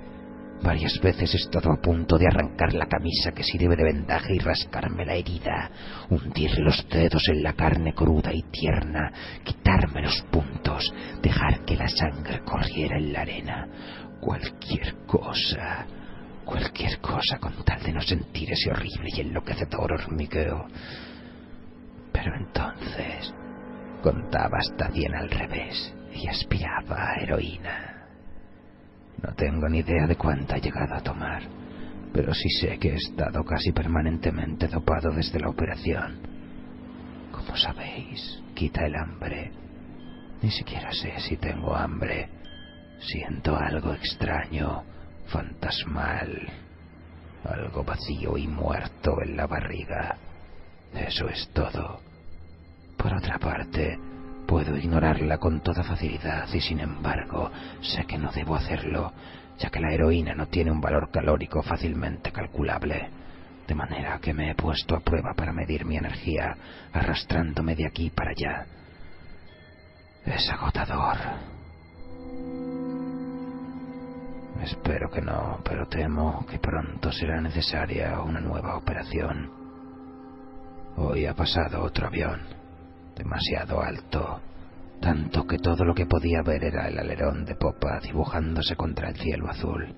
Varias veces he estado a punto de arrancar la camisa que sirve de vendaje y rascarme la herida, hundir los dedos en la carne cruda y tierna, quitarme los puntos, dejar que la sangre corriera en la arena. Cualquier cosa con tal de no sentir ese horrible y enloquecedor hormigueo. Pero entonces contaba hasta 100 al revés y aspiraba a heroína. No tengo ni idea de cuánta he llegado a tomar, pero sí sé que he estado casi permanentemente dopado desde la operación. Como sabéis, quita el hambre. Ni siquiera sé si tengo hambre. Siento algo extraño, fantasmal, algo vacío y muerto en la barriga. Eso es todo. Por otra parte, puedo ignorarla con toda facilidad y sin embargo sé que no debo hacerlo, ya que la heroína no tiene un valor calórico fácilmente calculable, de manera que me he puesto a prueba para medir mi energía, arrastrándome de aquí para allá. Es agotador. Espero que no, pero temo que pronto será necesaria una nueva operación. Hoy ha pasado otro avión, demasiado alto, tanto que todo lo que podía ver era el alerón de popa dibujándose contra el cielo azul.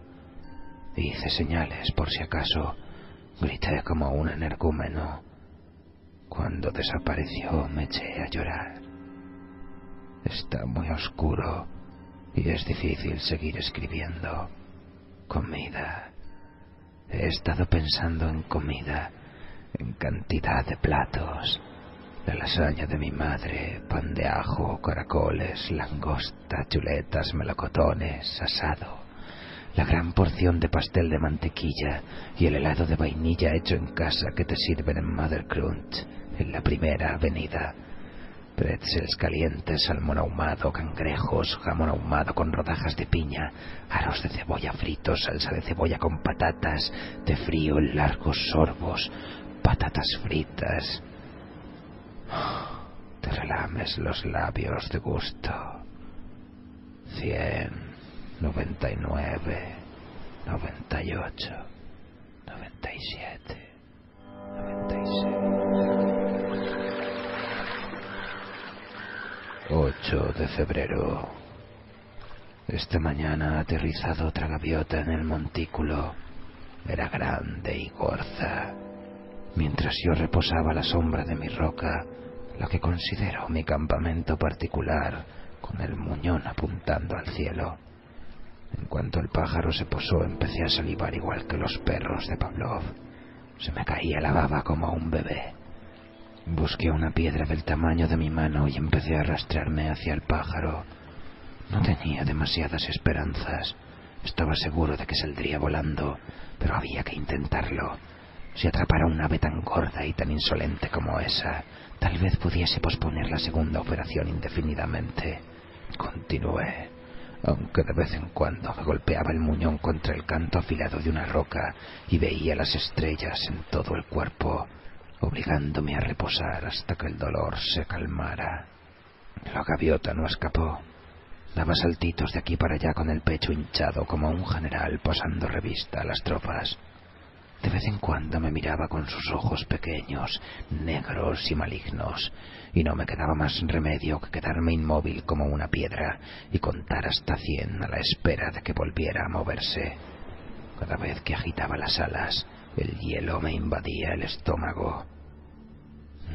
Hice señales por si acaso, grité como un energúmeno. Cuando desapareció me eché a llorar. Está muy oscuro y es difícil seguir escribiendo. Comida. He estado pensando en comida, en cantidad de platos. La lasaña de mi madre, pan de ajo, caracoles, langosta, chuletas, melocotones, asado, la gran porción de pastel de mantequilla y el helado de vainilla hecho en casa que te sirven en Mother Crunch, en la Primera Avenida. Pretzels calientes, salmón ahumado, cangrejos, jamón ahumado con rodajas de piña, aros de cebolla fritos, salsa de cebolla con patatas, de frío en largos sorbos, patatas fritas. Te relames los labios de gusto. 100, 99, 98, 97, 96. 8 de febrero. Esta mañana ha aterrizado otra gaviota en el montículo. Era grande y gorda. Mientras yo reposaba a la sombra de mi roca, lo que considero mi campamento particular, con el muñón apuntando al cielo. En cuanto el pájaro se posó, empecé a salivar igual que los perros de Pavlov. Se me caía la baba como a un bebé. Busqué una piedra del tamaño de mi mano y empecé a arrastrarme hacia el pájaro. No tenía demasiadas esperanzas. Estaba seguro de que saldría volando, pero había que intentarlo. Si atrapara un ave tan gorda y tan insolente como esa, tal vez pudiese posponer la segunda operación indefinidamente. Continué, aunque de vez en cuando me golpeaba el muñón contra el canto afilado de una roca y veía las estrellas en todo el cuerpo, obligándome a reposar hasta que el dolor se calmara. La gaviota no escapó. Daba saltitos de aquí para allá con el pecho hinchado como un general pasando revista a las tropas. De vez en cuando me miraba con sus ojos pequeños, negros y malignos, y no me quedaba más remedio que quedarme inmóvil como una piedra y contar hasta 100 a la espera de que volviera a moverse. Cada vez que agitaba las alas, el hielo me invadía el estómago.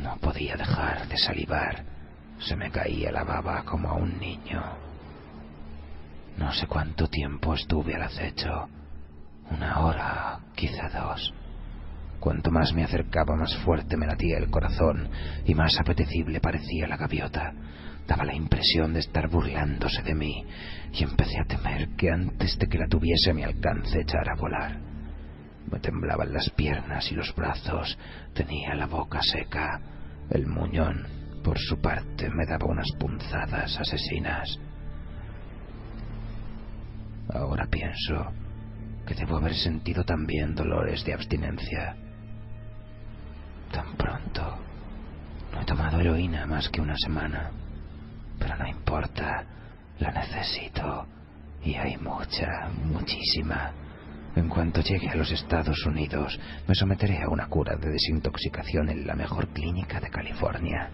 No podía dejar de salivar. Se me caía la baba como a un niño. No sé cuánto tiempo estuve al acecho. 1 hora, quizá 2. Cuanto más me acercaba, más fuerte me latía el corazón y más apetecible parecía la gaviota. Daba la impresión de estar burlándose de mí y empecé a temer que antes de que la tuviese a mi alcance echara a volar. Me temblaban las piernas y los brazos, tenía la boca seca. El muñón, por su parte, me daba unas punzadas asesinas. Ahora pienso que debo haber sentido también dolores de abstinencia. Tan pronto. No he tomado heroína más que 1 semana, pero no importa, la necesito, y hay mucha, muchísima. En cuanto llegue a los Estados Unidos, me someteré a una cura de desintoxicación en la mejor clínica de California.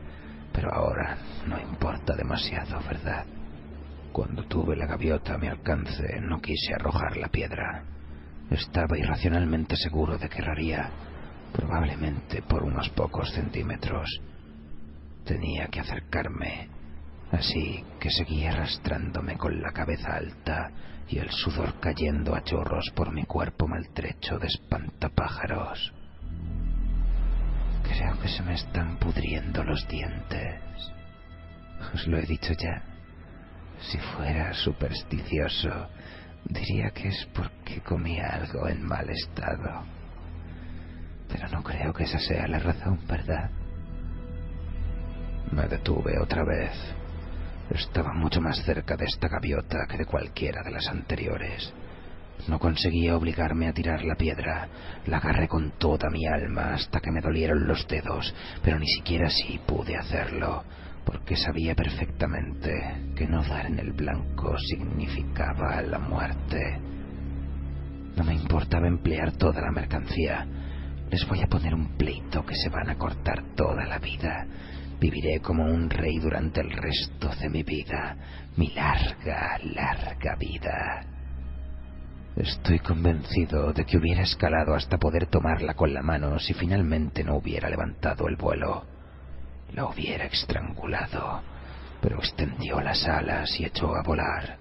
Pero ahora no importa demasiado, ¿verdad? Cuando tuve la gaviota a mi alcance, no quise arrojar la piedra. Estaba irracionalmente seguro de que erraría, probablemente por unos pocos centímetros. Tenía que acercarme, así que seguí arrastrándome con la cabeza alta y el sudor cayendo a chorros por mi cuerpo maltrecho de espantapájaros. Creo que se me están pudriendo los dientes. Os lo he dicho ya. Si fuera supersticioso, diría que es porque comí algo en mal estado. Pero no creo que esa sea la razón, ¿verdad? Me detuve otra vez. Estaba mucho más cerca de esta gaviota que de cualquiera de las anteriores. No conseguía obligarme a tirar la piedra. La agarré con toda mi alma hasta que me dolieron los dedos, pero ni siquiera así pude hacerlo, porque sabía perfectamente que no dar en el blanco significaba la muerte. No me importaba emplear toda la mercancía. Les voy a poner un pleito que se van a cortar toda la vida. Viviré como un rey durante el resto de mi vida, mi larga, larga vida. Estoy convencido de que hubiera escalado hasta poder tomarla con la mano si finalmente no hubiera levantado el vuelo. La hubiera estrangulado, pero extendió las alas y echó a volar.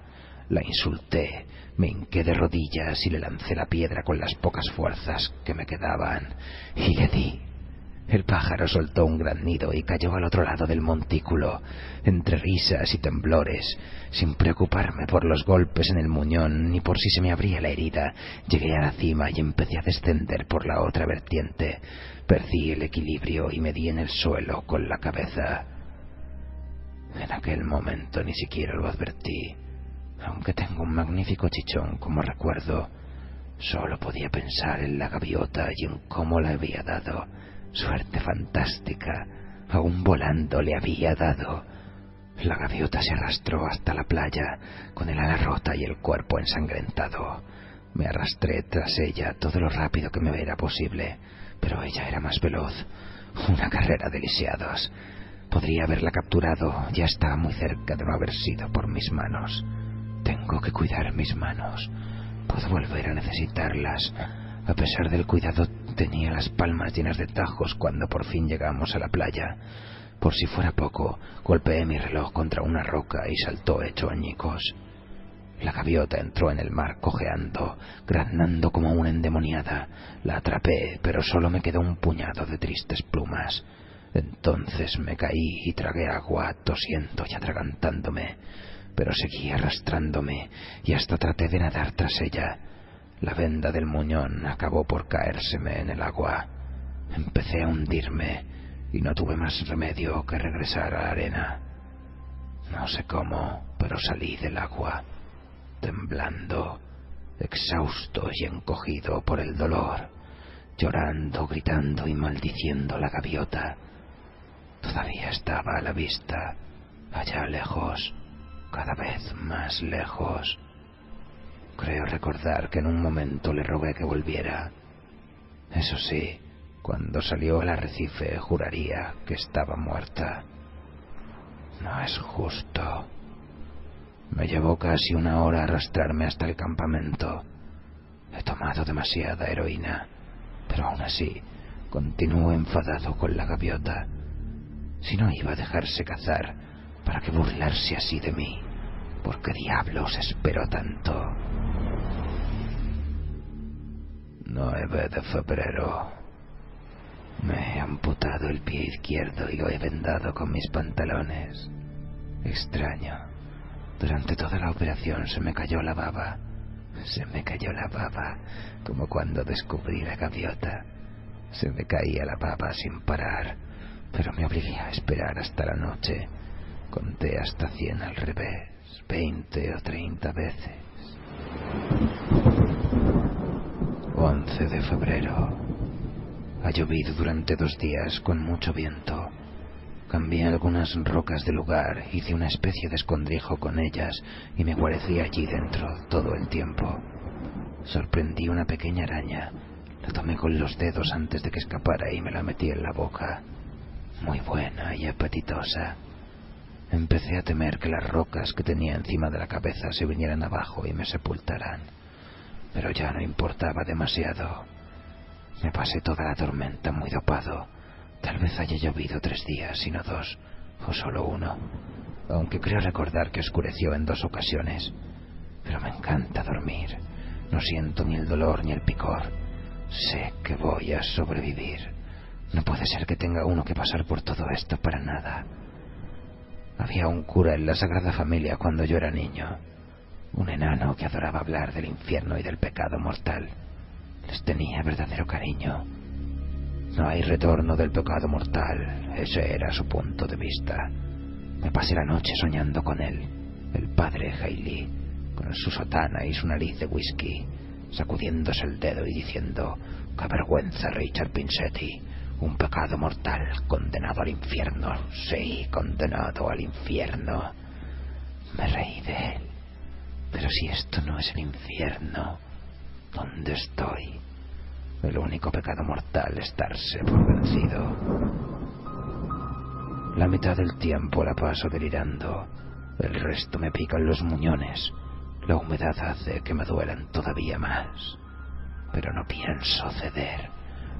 La insulté, me hinqué de rodillas y le lancé la piedra con las pocas fuerzas que me quedaban, y le di. El pájaro soltó un gran nido y cayó al otro lado del montículo, entre risas y temblores. Sin preocuparme por los golpes en el muñón ni por si se me abría la herida, llegué a la cima y empecé a descender por la otra vertiente. Perdí el equilibrio y me di en el suelo con la cabeza. En aquel momento ni siquiera lo advertí. Aunque tengo un magnífico chichón como recuerdo, solo podía pensar en la gaviota y en cómo le había dado. Suerte fantástica, aún volando le había dado. La gaviota se arrastró hasta la playa, con el ala rota y el cuerpo ensangrentado. Me arrastré tras ella todo lo rápido que me era posible, pero ella era más veloz. Una carrera de lisiados. Podría haberla capturado, ya estaba muy cerca de no haber sido por mis manos. Tengo que cuidar mis manos. Puedo volver a necesitarlas. A pesar del cuidado, tenía las palmas llenas de tajos cuando por fin llegamos a la playa. Por si fuera poco, golpeé mi reloj contra una roca y saltó hecho añicos. La gaviota entró en el mar cojeando, graznando como una endemoniada. La atrapé, pero solo me quedó un puñado de tristes plumas. Entonces me caí y tragué agua, tosiendo y atragantándome, pero seguí arrastrándome y hasta traté de nadar tras ella. La venda del muñón acabó por caérseme en el agua. Empecé a hundirme y no tuve más remedio que regresar a la arena. No sé cómo, pero salí del agua, temblando, exhausto y encogido por el dolor, llorando, gritando y maldiciendo a la gaviota. Todavía estaba a la vista, allá lejos, cada vez más lejos. Creo recordar que en un momento le rogué que volviera. Eso sí, cuando salió al arrecife juraría que estaba muerta. No es justo. Me llevó casi una hora arrastrarme hasta el campamento. He tomado demasiada heroína, pero aún así continúo enfadado con la gaviota. Si no iba a dejarse cazar, ¿para qué burlarse así de mí? ¿Por qué diablos esperó tanto? 9 de febrero. Me he amputado el pie izquierdo y lo he vendado con mis pantalones. Extraño. Durante toda la operación se me cayó la baba. Se me cayó la baba, como cuando descubrí la gaviota. Se me caía la baba sin parar, pero me obligué a esperar hasta la noche. Conté hasta 100 al revés, 20 o 30 veces. 11 de febrero. Ha llovido durante 2 días con mucho viento. Cambié algunas rocas de lugar, hice una especie de escondrijo con ellas y me guarecí allí dentro todo el tiempo. Sorprendí una pequeña araña, la tomé con los dedos antes de que escapara y me la metí en la boca. Muy buena y apetitosa. Empecé a temer que las rocas que tenía encima de la cabeza se vinieran abajo y me sepultaran, pero ya no importaba demasiado. Me pasé toda la tormenta muy dopado. Tal vez haya llovido 3 días y no 2, o solo 1, aunque creo recordar que oscureció en 2 ocasiones. Pero me encanta dormir. No siento ni el dolor ni el picor. Sé que voy a sobrevivir. No puede ser que tenga uno que pasar por todo esto para nada. Había un cura en la Sagrada Familia cuando yo era niño. Un enano que adoraba hablar del infierno y del pecado mortal. Les tenía verdadero cariño. No hay retorno del pecado mortal, ese era su punto de vista. Me pasé la noche soñando con él, el padre Hailey, con su sotana y su nariz de whisky, sacudiéndose el dedo y diciendo: «¡Qué vergüenza, Richard Pinsetti! Un pecado mortal, condenado al infierno, sí, condenado al infierno». Me reí de él. Pero si esto no es el infierno, ¿dónde estoy? El único pecado mortal es darse por vencido. La mitad del tiempo la paso delirando. El resto me pican los muñones. La humedad hace que me duelan todavía más. Pero no pienso ceder.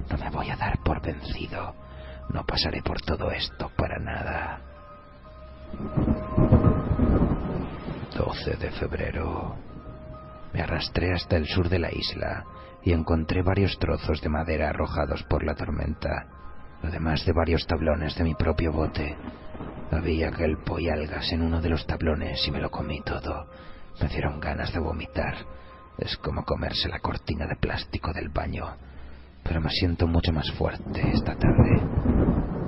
No me voy a dar por vencido. No pasaré por todo esto para nada. 12 de febrero. Me arrastré hasta el sur de la isla y encontré varios trozos de madera arrojados por la tormenta, además de varios tablones de mi propio bote. Había kelpo y algas en uno de los tablones y me lo comí todo. Me dieron ganas de vomitar. Es como comerse la cortina de plástico del baño. Pero me siento mucho más fuerte esta tarde.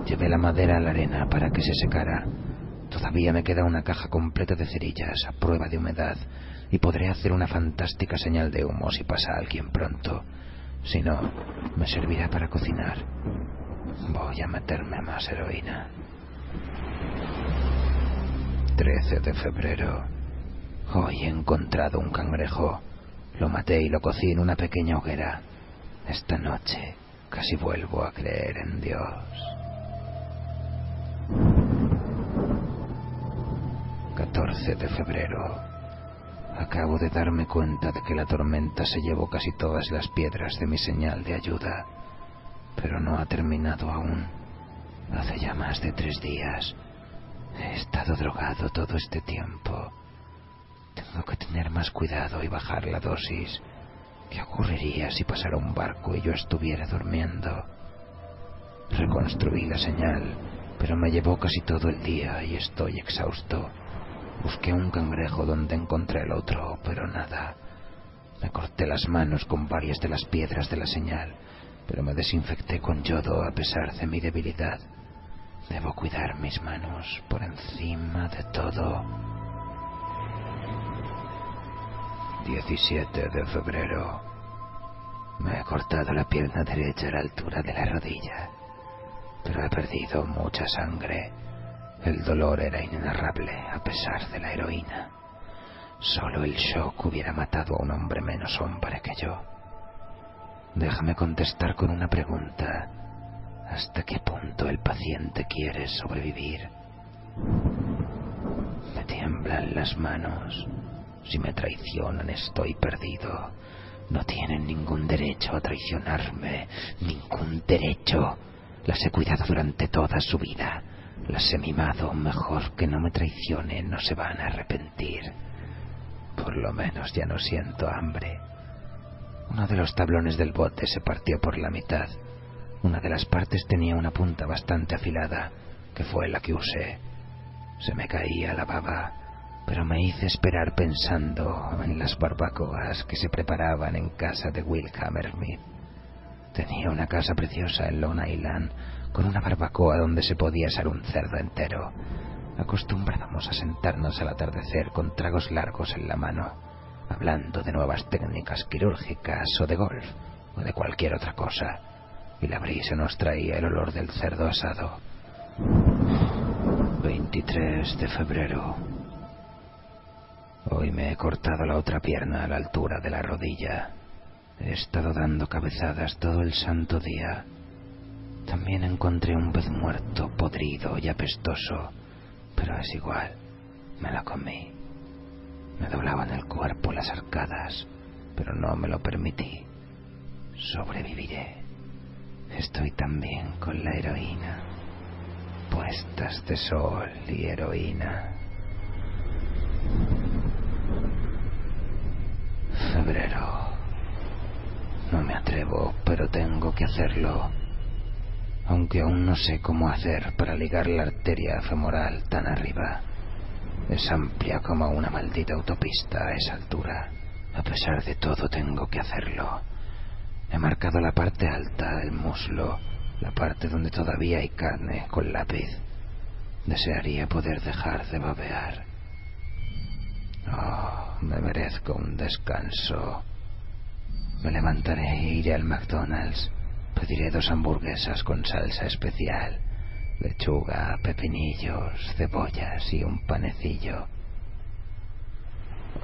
Llevé la madera a la arena para que se secara. Todavía me queda una caja completa de cerillas a prueba de humedad y podré hacer una fantástica señal de humo si pasa alguien pronto. Si no, me servirá para cocinar. Voy a meterme más heroína. 13 de febrero. Hoy he encontrado un cangrejo. Lo maté y lo cocí en una pequeña hoguera. Esta noche casi vuelvo a creer en Dios. 14 de febrero. Acabo de darme cuenta de que la tormenta se llevó casi todas las piedras de mi señal de ayuda. Pero no ha terminado aún. Hace ya más de 3 días. He estado drogado todo este tiempo. Tengo que tener más cuidado y bajar la dosis. ¿Qué ocurriría si pasara un barco y yo estuviera durmiendo? Reconstruí la señal, pero me llevó casi todo el día y estoy exhausto. Busqué un cangrejo donde encontré el otro, pero nada. Me corté las manos con varias de las piedras de la señal, pero me desinfecté con yodo a pesar de mi debilidad. Debo cuidar mis manos por encima de todo. 17 de febrero. Me he cortado la pierna derecha a la altura de la rodilla, pero he perdido mucha sangre. El dolor era inenarrable a pesar de la heroína. Solo el shock hubiera matado a un hombre menos hombre que yo. Déjame contestar con una pregunta. ¿Hasta qué punto el paciente quiere sobrevivir? Me tiemblan las manos. Si me traicionan, estoy perdido. No tienen ningún derecho a traicionarme. Ningún derecho. Las he cuidado durante toda su vida. Las he mimado. Mejor que no me traicionen. No se van a arrepentir. Por lo menos ya no siento hambre. Uno de los tablones del bote se partió por la mitad. Una de las partes tenía una punta bastante afilada, que fue la que usé. Se me caía la baba, pero me hice esperar pensando en las barbacoas que se preparaban en casa de Will Hammersmith. Tenía una casa preciosa en Long Island, con una barbacoa donde se podía asar un cerdo entero. Acostumbrábamos a sentarnos al atardecer con tragos largos en la mano, hablando de nuevas técnicas quirúrgicas o de golf, o de cualquier otra cosa, y la brisa nos traía el olor del cerdo asado. 23 de febrero. Hoy me he cortado la otra pierna a la altura de la rodilla. He estado dando cabezadas todo el santo día. También encontré un pez muerto, podrido y apestoso, pero es igual, me la comí. Me doblaban el cuerpo las arcadas, pero no me lo permití. Sobreviviré. Estoy también con la heroína. Puestas de sol y heroína. Febrero. No me atrevo, pero tengo que hacerlo. Aunque aún no sé cómo hacer para ligar la arteria femoral tan arriba. Es amplia como una maldita autopista a esa altura. A pesar de todo tengo que hacerlo. He marcado la parte alta, el muslo, la parte donde todavía hay carne, con lápiz. Desearía poder dejar de babear. Oh, me merezco un descanso. Me levantaré e iré al McDonald's. Pediré 2 hamburguesas con salsa especial, lechuga, pepinillos, cebollas y un panecillo.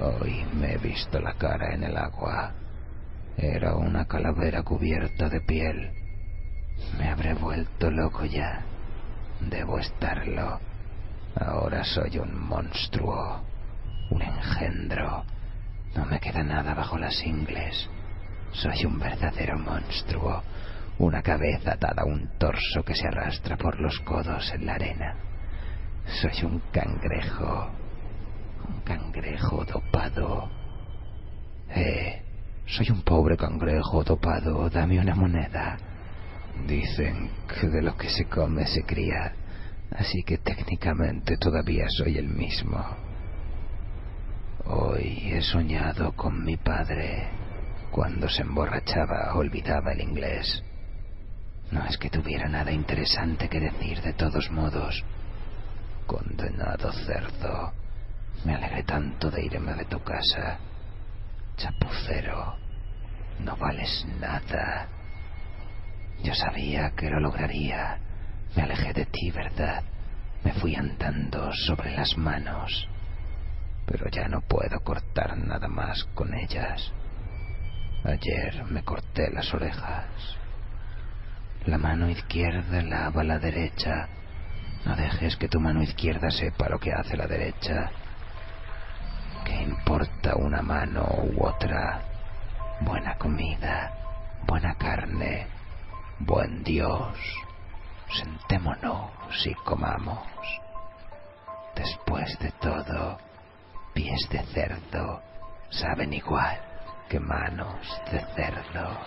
Hoy me he visto la cara en el agua. Era una calavera cubierta de piel. Me habré vuelto loco ya. Debo estarlo. Ahora soy un monstruo, un engendro. No me queda nada bajo las ingles. Soy un verdadero monstruo, una cabeza atada a un torso que se arrastra por los codos en la arena. Soy un cangrejo dopado. Soy un pobre cangrejo dopado, dame una moneda. Dicen que de lo que se come se cría, así que técnicamente todavía soy el mismo. Hoy he soñado con mi padre. Cuando se emborrachaba olvidaba el inglés. No es que tuviera nada interesante que decir de todos modos. Condenado cerdo. Me alegré tanto de irme de tu casa. Chapucero. No vales nada. Yo sabía que lo lograría. Me alejé de ti, ¿verdad? Me fui andando sobre las manos. Pero ya no puedo cortar nada más con ellas. Ayer me corté las orejas. La mano izquierda lava la derecha. No dejes que tu mano izquierda sepa lo que hace la derecha. ¿Qué importa una mano u otra? Buena comida, buena carne, buen Dios. Sentémonos y comamos. Después de todo, pies de cerdo saben igual que manos de cerdo.